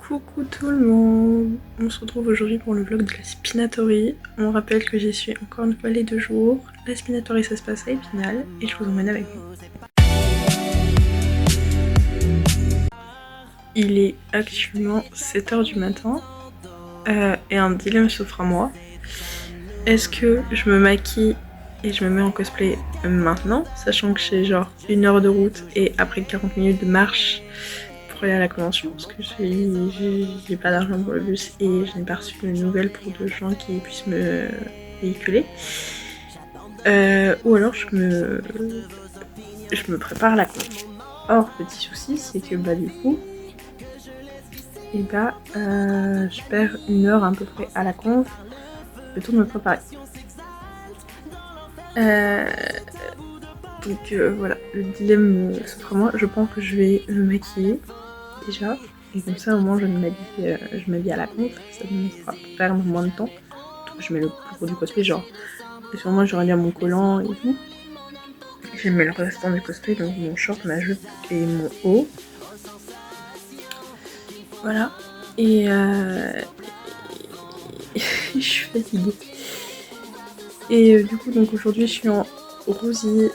Coucou tout le monde, on se retrouve aujourd'hui pour le vlog de la spinatory. On rappelle que j'y suis encore une fois les 2 jours. La spinatory ça se passe à Épinal et je vous emmène avec moi. Il est actuellement 7h du matin et un dilemme s'offre à moi. Est-ce que je me maquille et je me mets en cosplay maintenant, sachant que j'ai genre 1 heure de route et après 40 minutes de marche pour aller à la convention, parce que j'ai pas d'argent pour le bus et je n'ai pas reçu de nouvelles pour de gens qui puissent me véhiculer. Ou alors je me prépare à la convention. Or, petit souci, c'est que du coup, je perds 1 heure à peu près à la conf, le temps de me préparer. Donc voilà, le dilemme s'offre à moi. Je pense que je vais me maquiller déjà, et comme ça au moins je m'habille à la conf, ça me fera perdre moins de temps. Donc je mets le plus gros du cosplay, genre, et sur moi j'aurai bien mon collant et tout. Je mets le restant du cosplay, donc mon short, ma jupe et mon haut. Voilà, et je suis fatiguée. Et du coup, donc aujourd'hui je suis en Rosie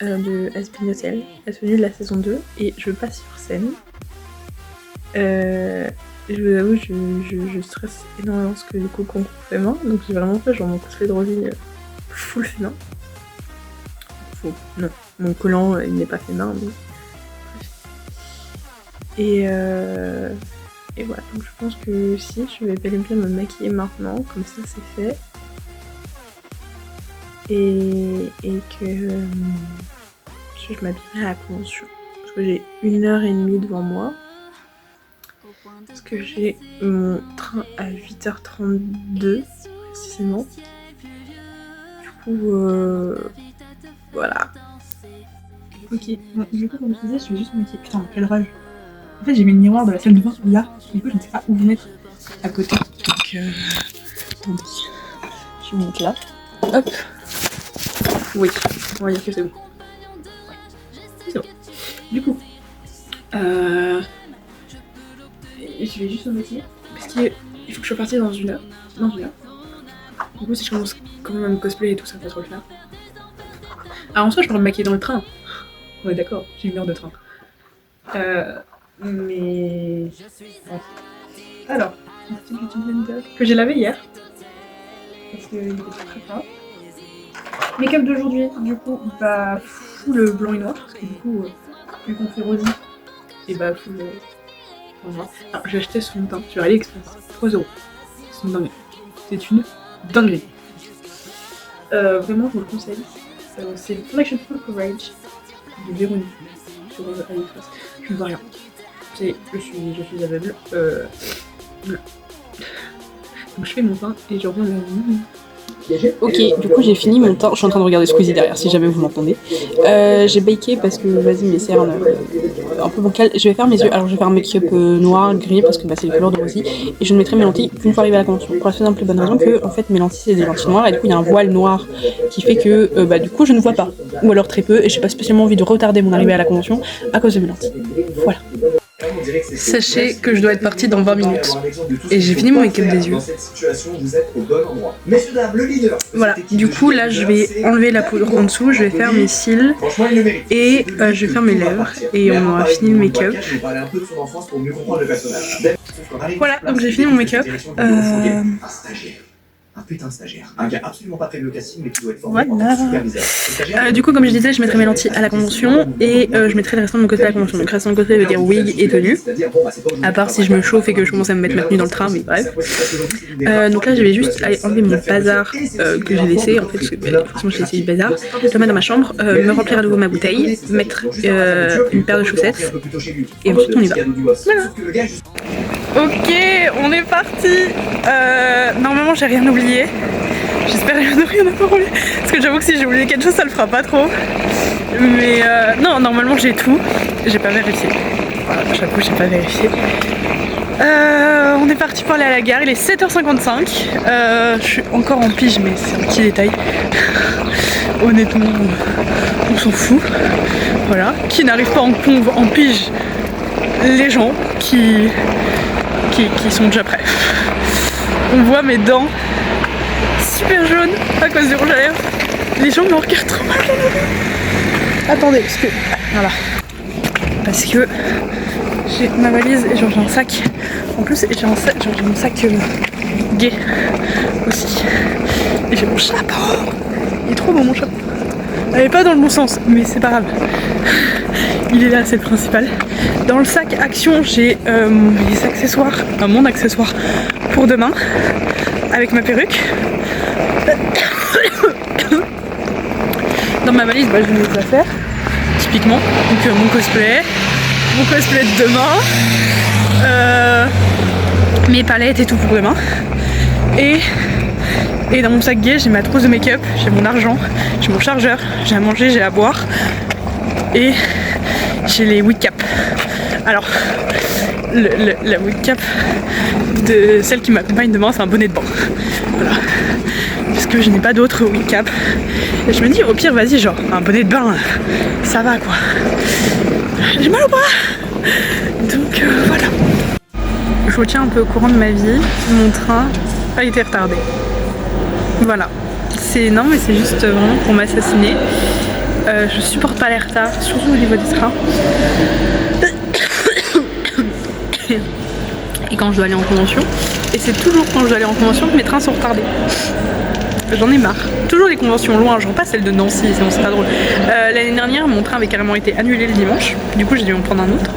de Has Been Hotel, la tenue de la saison 2, et je passe sur scène. Je vous avoue, je stresse énormément parce que du coup, concours féminin, donc j'ai vraiment fait genre mon cosplay de Rosie full féminin. Non, mon collant il n'est pas féminin, mais bref. Et voilà, donc je pense que si, je vais bel et bien me maquiller maintenant, comme ça c'est fait. Et que je m'habillerai à la convention. Parce que j'ai 1h30 devant moi. Parce que j'ai mon train à 8h32 précisément. Du coup, voilà. Ok, bon, du coup, comme je disais, je vais juste me maquiller. Putain, quel rage. En fait, j'ai mis le miroir de la salle de bain là. Du coup, je ne sais pas où vous mettre à côté. Donc, attendez. Je vais me mettre là. Hop. Oui, on va dire que c'est bon. C'est bon. Du coup, je vais juste me maquiller. Parce qu'il faut que je sois partie dans 1 heure. Dans 1 heure. Du coup, si je commence quand même à me cosplay et tout, ça va pas trop le faire. Alors en soi, je peux me maquiller dans le train. On est d'accord, j'ai 1 heure de train. Mais... Ouais. Alors, un petit beauty blender que j'ai lavé hier. Parce qu'il était très fort. Make-up d'aujourd'hui, du coup, full blanc et noir. Parce que du coup, vu qu'on fait Rosie, et full noir. Alors, j'ai acheté ce fond de teint sur AliExpress. 3€. C'est une dinguerie. C'est une dinguerie. Vraiment, je vous le conseille. C'est le Collection Full Coverage de Véronique sur AliExpress. Je ne vois rien. Je suis aveugle. Donc je fais mon teint et je reviens vers vous. Ok, du coup j'ai fini mon teint. Je suis en train de regarder Squeezie derrière si jamais vous m'entendez. J'ai baké parce que vas-y mes cernes un peu bancales. Je vais faire mes yeux. Alors je vais faire un make-up noir, gris parce que c'est les couleurs de Rosie. Et je ne mettrai mes lentilles qu'une fois arrivé à la convention. Pour la simple et bonne raison que en fait mes lentilles c'est des lentilles noires et du coup il y a un voile noir qui fait que du coup je ne vois pas. Ou alors très peu et j'ai pas spécialement envie de retarder mon arrivée à la convention à cause de mes lentilles. Voilà. Sachez que je dois être partie dans 20 minutes. Et j'ai fini mon make-up des yeux. Voilà, du coup là je vais enlever la poudre en dessous, je vais faire mes cils et je vais faire mes lèvres et on aura fini le make-up. Voilà, donc j'ai fini mon make-up. Un putain de stagiaire, un gars absolument pas prévu au casting mais qui doit être formé voilà. en superviseur. Du coup comme je disais, je mettrai mes lentilles à la convention et je mettrai le restant de mon côté à la convention. Donc le restant de mon côté veut dire wig et tenue. À part si je me chauffe et que je commence à me mettre ma tenue dans le train, mais bref. Donc là je vais juste aller enlever mon bazar que j'ai laissé en fait, parce que forcément j'ai laissé du bazar. Je le mettre dans ma chambre, me remplir à nouveau ma bouteille, mettre une paire de chaussettes et ensuite on y va. Voilà. Ok, on est parti. Normalement j'ai rien oublié. J'espère ne rien avoir oublié. Parce que j'avoue que si j'ai oublié quelque chose ça le fera pas trop. Mais non, normalement j'ai tout. J'ai pas vérifié. Voilà, j'avoue j'ai pas vérifié. On est parti pour aller à la gare, il est 7h55. Je suis encore en pige mais c'est un petit détail. Honnêtement, on s'en fout. Voilà. Qui n'arrive pas en pige, les gens qui qui sont déjà prêts. On voit mes dents super jaunes à cause du rouge à lèvres. Les gens me regardent trop mal. Attendez, parce que... Voilà. Parce que j'ai ma valise et genre j'ai un sac. En plus j'ai un sac, genre j'ai mon sac gay aussi. Et j'ai mon chapeau. Il est trop beau mon chapeau. Elle est pas dans le bon sens, mais c'est pas grave. Il est là, c'est le principal. Dans le sac Action, j'ai mes accessoires, enfin mon accessoire pour demain, avec ma perruque. Dans ma valise, bah, j'ai mes affaires, typiquement. Donc mon cosplay de demain, mes palettes et tout pour demain. Et dans mon sac gay, j'ai ma trousse de make-up, j'ai mon argent, j'ai mon chargeur, j'ai à manger, j'ai à boire. Et j'ai les wig caps. Alors, la wig cap de celle qui m'accompagne demain, c'est un bonnet de bain. Voilà. Parce que je n'ai pas d'autres wig cap. Et je me dis, au pire, vas-y, genre, un bonnet de bain, ça va quoi. J'ai mal au bras. Donc voilà. Je vous tiens un peu au courant de ma vie. Mon train a été retardé. Voilà. Non, mais c'est juste vraiment pour m'assassiner. Je supporte pas les retards, surtout au niveau des trains. Et quand je dois aller en convention. Et c'est toujours quand je dois aller en convention que mes trains sont retardés. J'en ai marre. Toujours les conventions loin, je repasse celle de Nancy, sinon c'est pas drôle. L'année dernière, mon train avait carrément été annulé le dimanche. Du coup, j'ai dû en prendre un autre.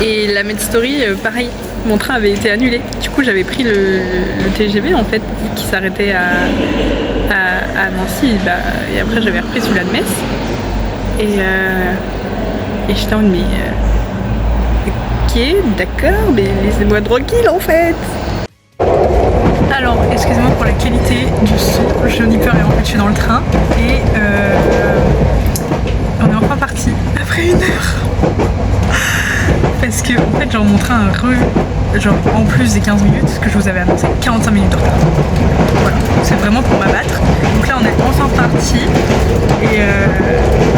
Et la Med Story, pareil, mon train avait été annulé. Du coup, j'avais pris le TGV en fait, qui s'arrêtait à Nancy. Bah, et après, j'avais repris celui-là de Metz. Et j'étais en mode, mais ok, d'accord, mais laissez-moi tranquille en fait. Alors, excusez-moi pour la qualité du son, je n'y peux rien, en fait je suis dans le train et on est enfin parti après 1 heure. Parce que en fait genre mon train a genre en plus des 15 minutes, ce que je vous avais annoncé, 45 minutes de retard. Voilà, c'est vraiment pour m'abattre. Donc là on est enfin parti et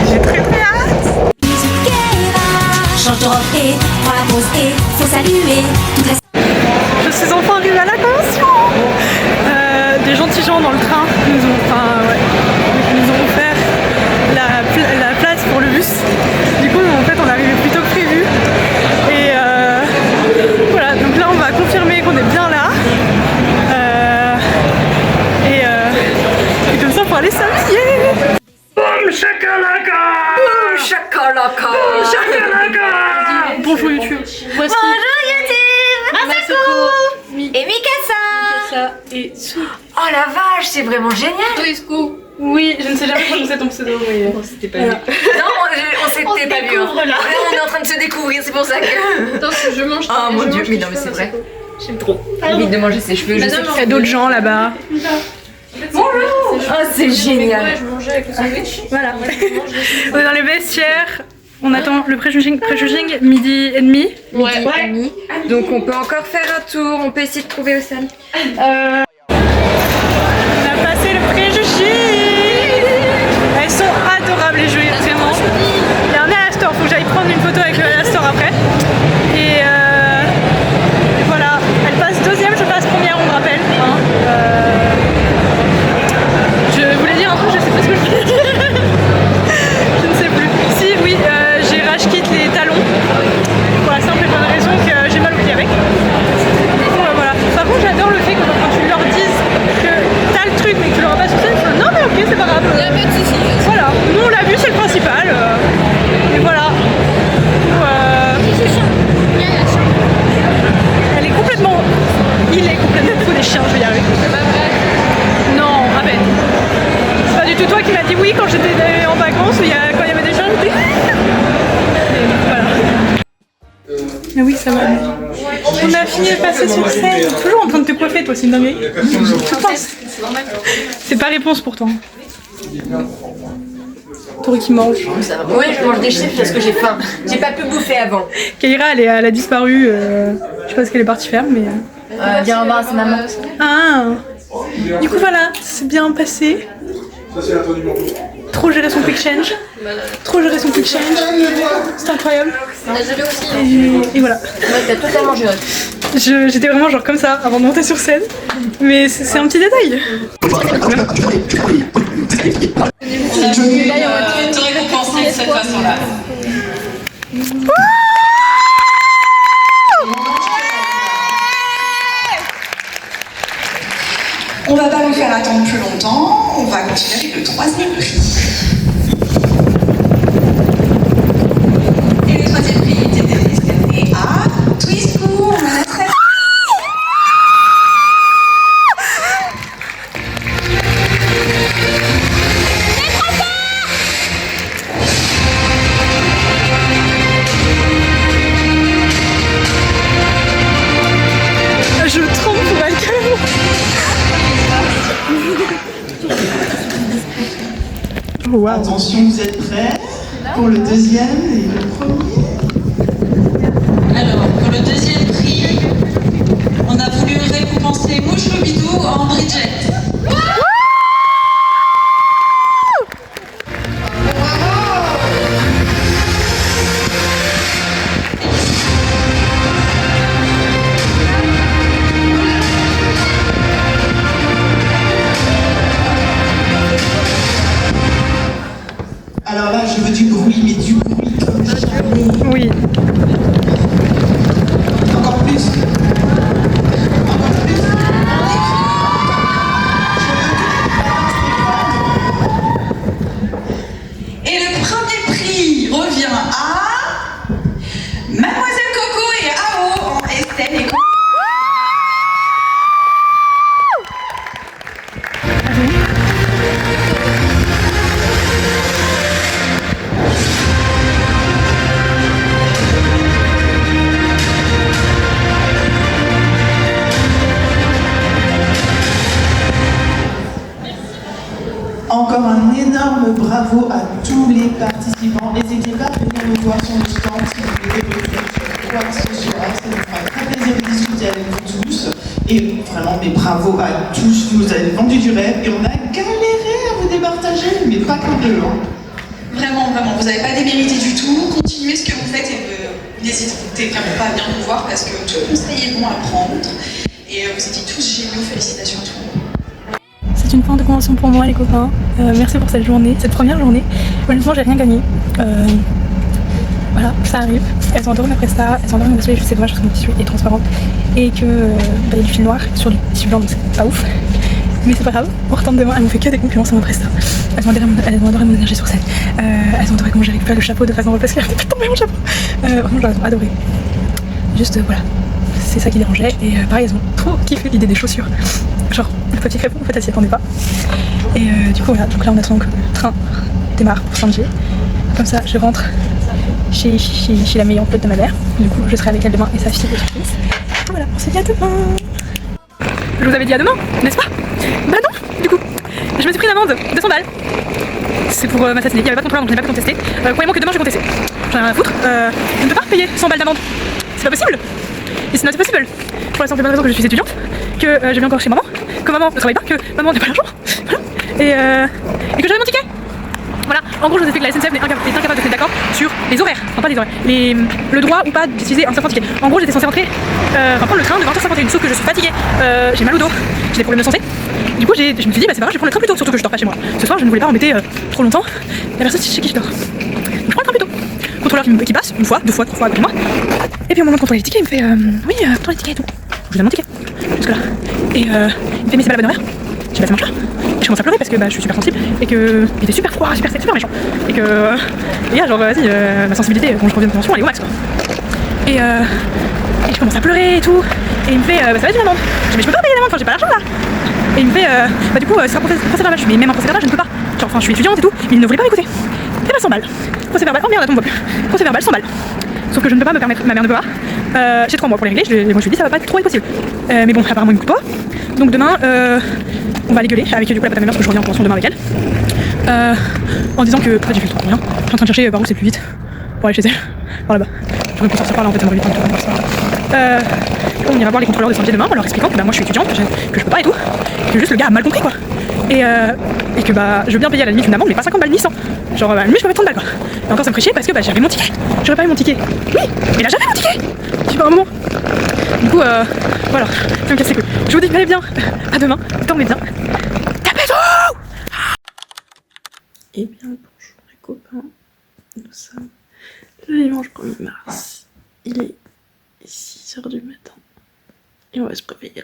j'ai très hâte. Je suis enfin arrivée à la convention. Des gentils gens dans le train nous ont offert la place pour le bus. Du coup en fait on est arrivé plus tôt que prévu. Et voilà, donc là on va confirmer qu'on est bien là. Et comme ça pour aller s'habiller. Boum shakalaka! Boum shakalaka! Boum shakalaka! Bonjour YouTube. Voici. Bonjour YouTube! Masako! Et Mikasa! Et Sou. Oh la vache, c'est vraiment génial! Oui, je ne sais jamais prononcer ton pseudo, mais C'était pas voilà. vu. Non, on s'était pas vu. découvre, là. On est en train de se découvrir, c'est pour ça que... Attends, je mange. Oh mon je dieu, mange mais tes non mais c'est cheveux, vrai. Masako. J'aime trop. J'ai envie de manger ses cheveux, je sais. Il y a d'autres gens là-bas. Bonjour! Oh c'est génial! Je mangeais avec le sandwich. Voilà. Moi, je mange les On est dans les vestiaires. On attend le pré-judging midi et demi. Midi et demi. Donc on peut encore faire un tour, on peut essayer de trouver Osan. On a passé le pré-juging. Elles sont adorables les jouets, vraiment. Et on est à la store, faut que j'aille prendre une photo avec le la store après. Et voilà, elle passe deuxième, je passe première, on me rappelle. Hein. Je voulais dire un truc, je sais plus ce que je voulais dire. Je ne sais plus. Si, oui, j'ai rage quitte les talons. Pour la simple et bonne raison que j'ai mal au pied avec. Voilà. Par contre, j'adore le fait que quand tu leur dises que t'as le truc mais que tu l'auras pas sur scène, non mais ok, c'est pas grave. Voilà, nous on l'a vu, c'est le principal. Et voilà. Elle est complètement. Il est complètement fou des chiens, je vais y arriver. Non, à peine. C'est pas du tout toi qui m'as dit oui quand j'étais en vacances, quand il y avait des chiens, je dis. Voilà. Mais oui, ça va. On a fini de passer sur scène. Toujours en train de te coiffer, toi, c'est une dinguerie. Tu penses? C'est pas réponse pourtant. Tori qui mange. Ouais, je mange des chips parce que j'ai faim. J'ai pas pu bouffer avant. Kaira, elle a disparu. Je sais pas ce qu'elle est partie faire, mais. Viens en bas, c'est maman. Ah. Du coup, voilà, c'est bien passé. Trop géré son quick change. Trop géré son quick change. C'est incroyable. J'avais aussi. Et voilà. Ouais, t'as totalement géré. J'étais vraiment genre comme ça avant de monter sur scène. Mais c'est un petit détail. Te récompenser de cette façon-là. On va pas vous faire attendre plus longtemps, on va continuer avec le troisième prix. Et le troisième prix était décerné à Twisco. On en a 7. Je tremble pour Michael. Oh, wow. Attention, vous êtes prêts pour le deuxième et le premier? Alors, pour le deuxième prix, on a voulu récompenser Mouche le Bidou en Bridget. Alors là, je veux du bruit, mais du bruit comme jamais. Oui. Encore plus. Encore plus. Et le premier prix revient à Mademoiselle Coco et Ao en Estelle et Coco. Encore un énorme bravo à tous les participants. N'hésitez pas à venir nous voir sur le stand si vous voulez développer quoi que ce soit. Ça nous fera très plaisir de discuter avec vous tous. Et vraiment, mais bravo à tous. Vous avez vendu du rêve et on a galéré à vous départager, mais pas qu'un peu. Hein. Vraiment, vraiment, vous n'avez pas démérité du tout. Continuez ce que vous faites et n'hésitez vraiment pas à venir nous voir parce que tout conseil est bon à prendre. Et vous étiez tous géniaux. Félicitations à tout le monde. C'est une fin de convention pour moi les copains. Merci pour cette journée, cette première journée. Honnêtement j'ai rien gagné. Voilà, ça arrive. Elles ont adoré ma presta, elles ont adoré mon tissu, c'est dommage parce que mon tissu est transparent et que il y a du fil noir sur du tissu blanc donc c'est pas ouf. Mais c'est pas grave, on retourne demain, elles m'ont fait que des compliments sur ma presta. Elles ont adoré mon énergie sur scène. Elles ont adoré comment j'ai récupéré le chapeau de façon parce qu'il avait tombé mon chapeau. Vraiment j'ai adoré. Juste voilà, c'est ça qui dérangeait et pareil elles ont trop kiffé l'idée des chaussures. Genre le papier crêpon en fait elle s'y attendait pas. Et du coup voilà, donc là on attend que le train démarre pour Saint-Gilles. Comme ça je rentre chez la meilleure pote de ma mère. Du coup je serai avec elle demain et sa fille de surprise. Voilà, on se dit à demain. Je vous avais dit à demain, n'est-ce pas? Bah non, du coup, je me suis pris une amende de 200 balles. C'est pour m'assassiner, il n'y avait pas de contrôle donc je n'ai pas pu contester. Croyez-moi que demain je vais contester. J'en ai rien à foutre. Je ne peux pas payer 100 balles d'amende. C'est pas possible. Et c'est not possible. Pour la simple et bonne raison que je suis étudiante, que je vis encore chez maman, que maman ne travaille pas, que maman n'a pas l'argent. Voilà. Et que j'avais mon ticket. Voilà, en gros je vous ai fait que la SNCF est incapable de se mettre d'accord sur les horaires, enfin pas les horaires, le droit ou pas d'utiliser un certain ticket. En gros j'étais censée rentrer, prendre le train de 20h51, sauf que je suis fatiguée, j'ai mal au dos, j'ai des problèmes de santé. Du coup je me suis dit bah c'est pas grave, je vais prendre le train plus tôt, surtout que je dors pas chez moi. Ce soir je ne voulais pas embêter trop longtemps, la personne chez qui je dors. Donc je prends le train plus tôt. Contrôleur qui passe, une fois, deux fois, trois fois avec moi. Et puis au moment de contrôler les tickets il me fait oui, contrôle les tickets et tout. Je lui donne mon ticket, jusque là. Et il me fait mais c'est pas la bonne horaire. Je dis bah ça marche là. Et je commence à pleurer parce que bah, je suis super sensible et que il était super froid, super sec, super méchant. Et que les gars genre vas-y ma sensibilité quand je reviens de convention elle est au max quoi. Et je commence à pleurer et tout. Et il me fait bah ça va être une amende. Je dis mais je peux pas payer l'amende, enfin j'ai pas l'argent là. Et il me fait bah du coup c'est un procès verbal. Je dis mais même un procès verbal je ne peux pas. Genre enfin je suis étudiante et tout, mais il ne voulait pas m'écouter. Et bah 100 balles. Procès verbal, oh merde attends on voit plus. Procès verbal 100 balles. Sauf que je ne peux pas me permettre, ma mère ne peut pas. J'ai 3 mois pour les régler, moi je lui dis ça va pas trop être possible. Mais bon apparemment il me coûte pas. Donc demain on va aller gueuler avec du coup la pote à ma mère parce que je reviens en convention demain avec elle. En disant que en fait j'ai fait le trop bien. Je suis en train de chercher par où c'est plus vite pour aller chez elle. Par là-bas. J'aurais pu sortir par là en fait ça m'aurait vite on ira voir les contrôleurs de santé demain en leur expliquant que bah, moi je suis étudiante, que je peux pas et tout. Et que juste le gars a mal compris quoi. Et que bah je veux bien payer à la limite une amende mais pas 50 balles ni 100. Genre à la limite je peux mettre 30 balles quoi. Et encore ça me ferait chier parce que bah j'avais mon ticket. J'aurais pas eu mon ticket. Oui, mais là j'avais mon ticket. Tu vois un moment. Du coup voilà, ça me casse les couilles. Je vous dis que allez bien. À demain, dormez bien. Tapez tout. Eh bien bonjour les copains. Nous sommes le dimanche 1er mars. Il est 6h du matin. Et on va se préparer.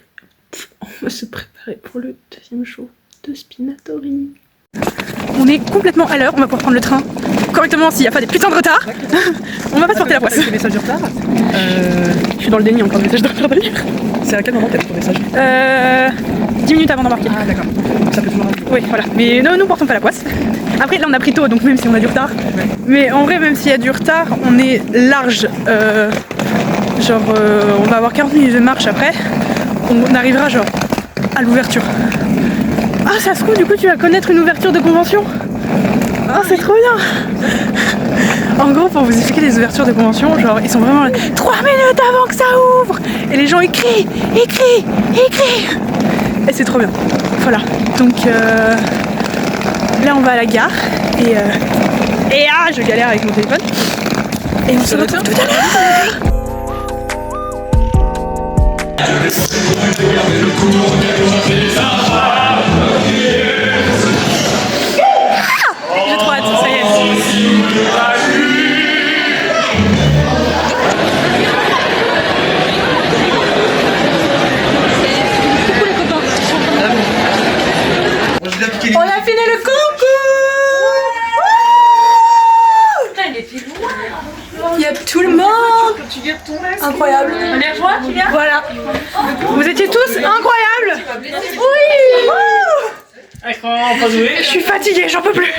On va se préparer pour le deuxième show de Spinatori. On est complètement à l'heure, on va pouvoir prendre le train correctement s'il n'y a pas des putains de retard. On va pas se porter la poisse. Des messages de retard. Je suis dans le déni encore, message de retard d'ailleurs. C'est à quel moment t'as ton message? 10 minutes avant d'embarquer. Ah d'accord, ça peut toujours arriver. Oui, voilà. Mais ne nous portons pas la poisse. Après, là on a pris tôt, donc même si on a du retard. Ouais. Mais en vrai, même s'il y a du retard, on est large. On va avoir 40 minutes de marche après. On arrivera genre à l'ouverture. Ah, ça se trouve, du coup, tu vas connaître une ouverture de convention. Ah, c'est trop bien. En gros, pour vous expliquer les ouvertures de convention, genre, ils sont vraiment 3 minutes avant que ça ouvre. Et les gens écrient. Et c'est trop bien. Voilà. Donc, là, on va à la gare. Et je galère avec mon téléphone. Et on se retrouve tout à l'heure. J'ai trop hâte, ça y est. On a fini le concours. Il y a tout le monde. Incroyable. Voilà. Vous étiez tous incroyables. Oui. Je suis fatiguée, j'en peux plus.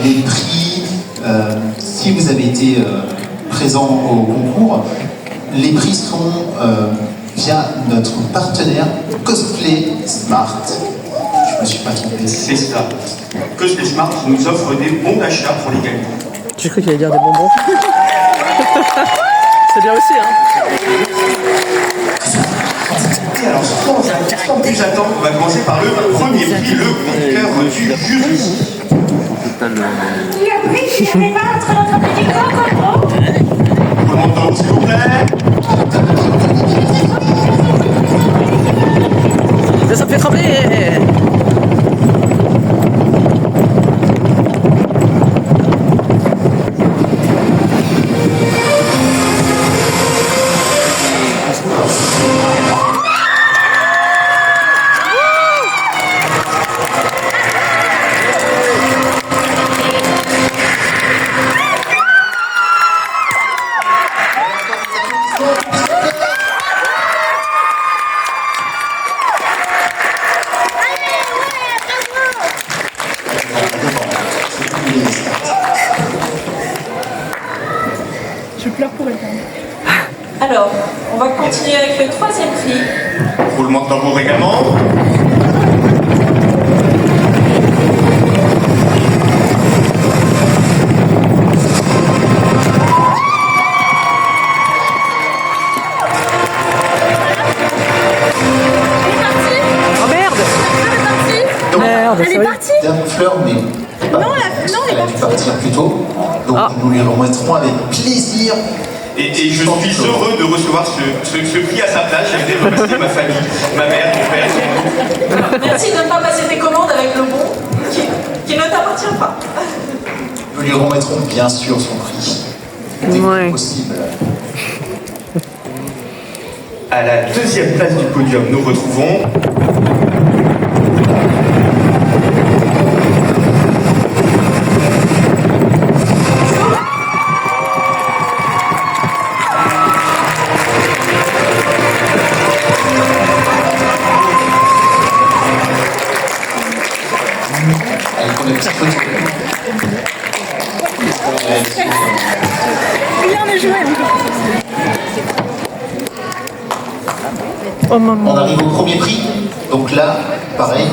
Les prix, si vous avez été présent au concours, les prix sont via notre partenaire Cosplay Smart. Je me suis pas trompé. C'est ça. Cosplay Smart nous offre des bons d'achat pour les gagnants. J'ai cru qu'il allait dire des bonbons. C'est bien aussi hein. Et alors, sans plus attendre, on va commencer par le premier prix, le coup de cœur du jury. Qui a pris, qui avait pas entre notre petit coco. Tout le monde tombe, s'il vous plaît. Ça me fait trembler. Je pleure pour elle. Alors, on va continuer avec le troisième prix. Roulement de tambour également. Oh merde. Merde, Elle est partie. Dame Fleur, mais elle a dû partir plus tôt. Donc nous lui remettrons avec plaisir. Et je suis heureux de recevoir ce prix à sa place. J'aimerais remercier ma famille, ma mère, mon père. Merci de ne pas passer tes commandes avec le bon qui ne t'appartient pas. Nous lui remettrons bien sûr son prix. Dès que possible. À la deuxième place du podium, nous retrouvons Rien n'est joué encore. Oh maman. On arrive au premier prix. Donc là, pareil,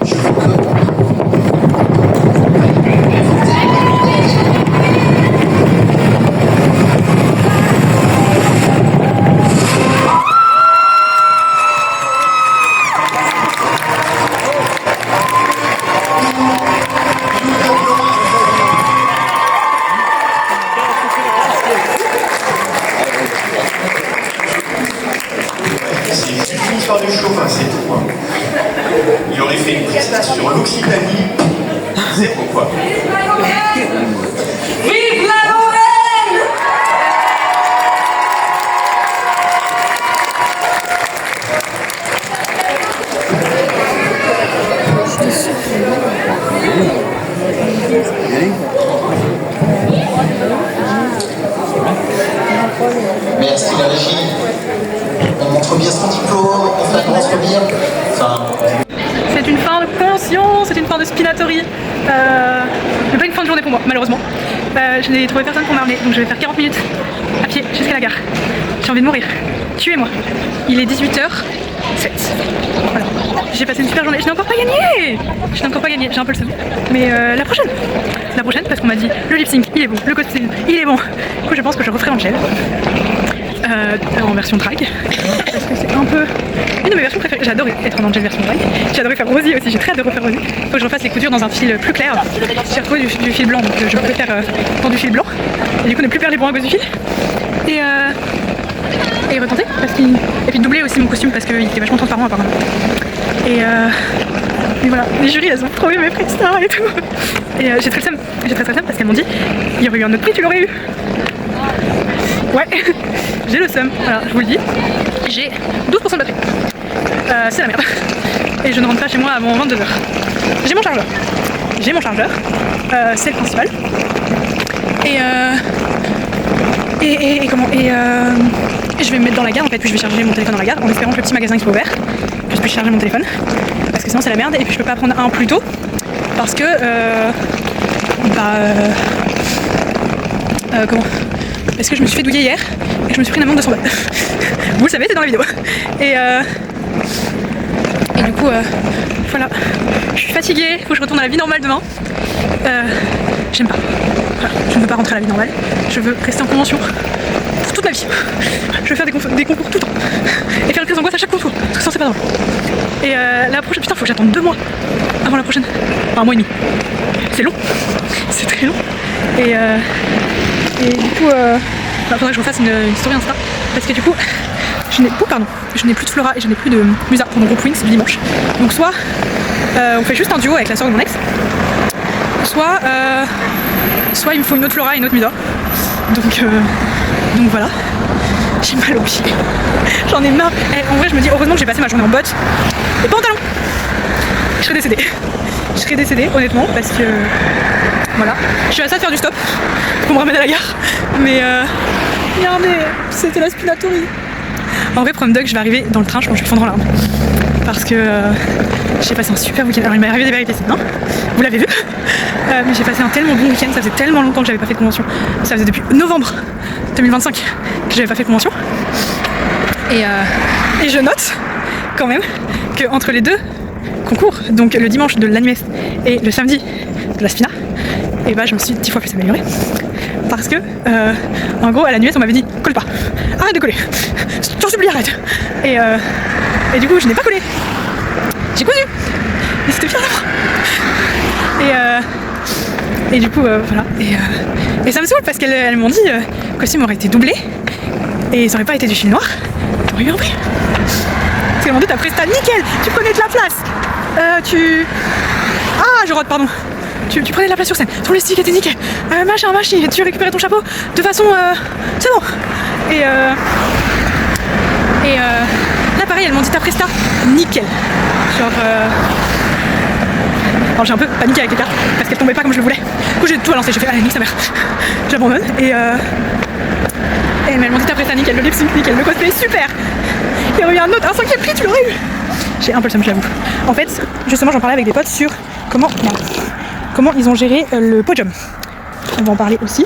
je veux que... C'est une histoire de chauffe, hein, c'est tout. Hein. Il aurait fait une présentation sur l'Occitanie. Zéro quoi. Vive la Lorraine! Merci la régie. On montre bien son diplôme, on fait montre bien. Enfin... C'est une fin de convention, c'est une fin de spinatory. Mais pas une fin de journée pour moi, malheureusement. Je n'ai trouvé personne pour m'emmener, donc je vais faire 40 minutes à pied jusqu'à la gare. J'ai envie de mourir. Tuez-moi. Il est 18h07. Voilà. J'ai passé une super journée. Je n'ai encore pas gagné. J'ai un peu le seum. Mais la prochaine. Parce qu'on m'a dit le lip sync, il est bon. Le costume, il est bon. Du coup, je pense que je referai Angel. En version drag. Parce que c'est un peu une de mes versions préférées. J'adore être en Angel version drag. J'adorais faire Rosie aussi. J'ai très hâte de refaire Rosie. Faut que je refasse les coutures dans un fil plus clair. J'ai retrouvé du fil blanc, donc je peux faire dans du fil blanc. Et du coup, ne plus perdre les points à cause du fil. Et retenter. Et puis doubler aussi mon costume parce qu'il était vachement transparent apparemment. Et voilà. Les jurys, elles ont trouvé mes freestyles et tout. Et j'ai très le seum. Parce qu'elles m'ont dit il y aurait eu un autre prix, tu l'aurais eu. Ouais, j'ai le seum, voilà, je vous le dis. J'ai 12% de batterie. C'est la merde. Et je ne rentre pas chez moi avant 22h. J'ai mon chargeur. C'est le principal. Et je vais me mettre dans la gare en fait, puis je vais charger mon téléphone dans la gare en espérant que le petit magasin soit ouvert, que je puisse charger mon téléphone. Parce que sinon c'est la merde et puis je peux pas prendre un plus tôt. Parce que parce que je me suis fait douiller hier et je me suis pris une amende de 100 balles. Vous le savez, c'est dans la vidéo. Et du coup, voilà. Je suis fatiguée, faut que je retourne à la vie normale demain. J'aime pas. Voilà. Je ne veux pas rentrer à la vie normale. Je veux rester en convention pour toute ma vie. Je veux faire des concours tout le temps. Et faire le crise d'angoisse à chaque concours. Parce que ça, c'est pas drôle. Et la prochaine, putain, faut que j'attende 2 mois avant la prochaine. Enfin, 1 mois et demi. C'est long. C'est très long. Et du coup, faudrait que je refasse une story Insta. Parce que du coup, je n'ai plus de Flora et je n'ai plus de Musa pour mon groupe Wings le dimanche. Donc soit on fait juste un duo avec la soeur de mon ex, soit il me faut une autre Flora et une autre Musa. Donc voilà. J'ai mal au pied. J'en ai marre. En vrai, je me dis heureusement que j'ai passé ma journée en bottes et pantalon. Je serais décédée honnêtement parce que voilà. Je suis à ça de faire du stop pour me ramener à la gare. Mais regardez, c'était la spinatory. En vrai, prom dog, je vais arriver dans le train, je pense que je vais fondre en larmes. Parce que j'ai passé un super week-end. Alors il m'est arrivé des vérités, non, vous l'avez vu. Mais j'ai passé un tellement bon week-end, ça faisait tellement longtemps que j'avais pas fait de convention. Ça faisait depuis novembre 2025 que j'avais pas fait de convention. Et je note quand même que entre les deux concours, donc le dimanche de l'Animes et le samedi de la Spina, et bah je me suis 10 fois plus améliorée. Parce que en gros à l'Animes on m'avait dit colle pas, arrête de coller, t'en supplie arrête. Et du coup je n'ai pas collé, j'ai cousu, et c'était bien d'abord. Et du coup voilà, et ça me saoule parce qu'elles m'ont dit le costume aurait été doublé et ça aurait pas été du fil noir, t'aurais eu un prix. Parce qu'elles m'ont dit ta presta nickel, tu prenais de la place, je rôde pardon. Tu prenais de la place sur scène, ton listique était nickel, machin, tu récupérais ton chapeau de façon... c'est bon. Et là pareil, elles m'ont dit ta presta nickel. Genre... Alors j'ai un peu paniqué avec les cartes parce qu'elles tombaient pas comme je le voulais. Du coup j'ai tout balancé, j'ai fait allez nique sa mère. J'abandonne et elles m'ont dit ta presta nickel, le lip sync nickel, le cosplay super. Il y aurait eu un 5e prix, tu l'aurais eu. J'ai un peu le seum, je l'avoue. En fait, justement j'en parlais avec des potes sur comment ils ont géré le podium. on va en parler aussi.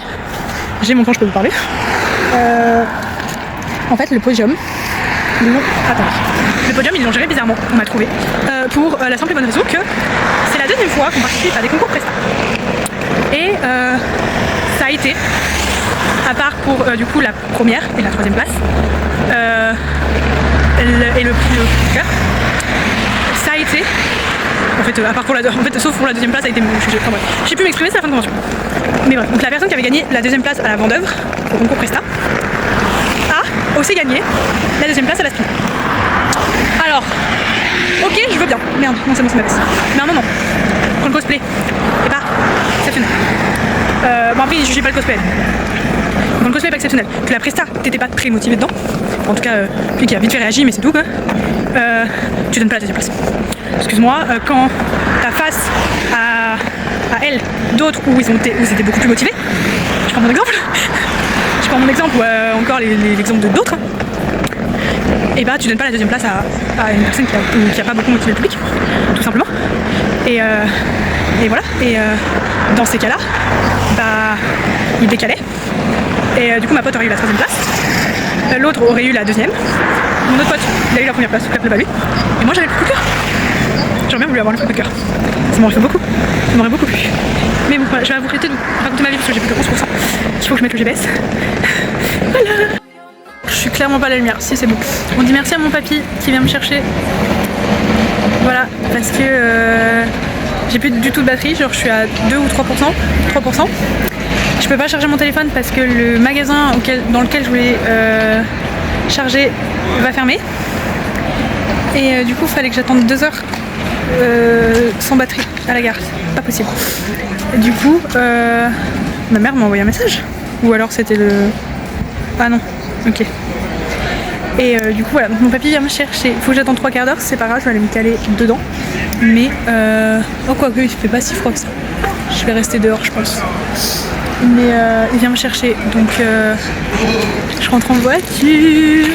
J'ai mon temps, je peux vous parler. En fait, le podium, ils l'ont géré bizarrement, on m'a trouvé, pour la simple et bonne raison que c'est la deuxième fois qu'on participe à des concours Presta. Et ça a été, à part pour du coup la première et la troisième place, et le coup de cœur, ça a été, en fait, à part pour sauf pour la deuxième place, ça a été mon sujet. Enfin, bref, j'ai pu m'exprimer, c'est la fin de convention. Mais bref, donc la personne qui avait gagné la deuxième place à la Vendeuvre, au concours Presta, a aussi gagné la deuxième place à la Spin. Alors, ok, je veux bien. Merde, non, c'est bon, c'est ma baisse. Mais non, quand le cosplay est pas exceptionnel. Bon, après, je jugeais pas le cosplay. Quand le cosplay est pas exceptionnel, que la Presta, t'étais pas très motivé dedans, en tout cas, lui qui a vite fait réagi, mais c'est tout quoi, tu donnes pas la deuxième place. Excuse-moi, quand t'as face à elle d'autres où ils étaient beaucoup plus motivés, je prends mon exemple. Je prends mon exemple ou encore l'exemple d'autres. Et bah tu donnes pas la deuxième place à une personne qui a pas beaucoup motivé le public, tout simplement. Et voilà. Et dans ces cas-là, bah il décalait. Et du coup ma pote aurait eu la troisième place. L'autre aurait eu la deuxième. Mon autre pote, il a eu la première place, pas lui. Et moi j'avais le coup de cœur. J'aurais bien voulu avoir le coup de cœur. Ça m'aurait fait beaucoup. Ça m'aurait beaucoup plu. Mais bon, je vais vous arrêter de raconter ma vie parce que j'ai plus que 11%. Il faut que je mette le GPS. Voilà. Je suis clairement pas à la lumière. Si, c'est bon. On dit merci à mon papy qui vient me chercher. Voilà, parce que j'ai plus du tout de batterie. Genre, je suis à 2 ou 3%. Je peux pas charger mon téléphone parce que le magasin dans lequel je voulais charger va fermer. Et du coup, il fallait que j'attende 2 heures sans batterie à la gare. Pas possible. Et du coup, ma mère m'a envoyé un message. Ou alors c'était le... Ah non, ok. Et du coup, voilà, donc mon papy vient me chercher. Il faut que j'attende 3 quarts d'heure, c'est pas grave, je vais aller me caler dedans. Mais, oh quoique, il fait pas si froid que ça. Je vais rester dehors, je pense. Mais il vient me chercher, donc je rentre en voiture.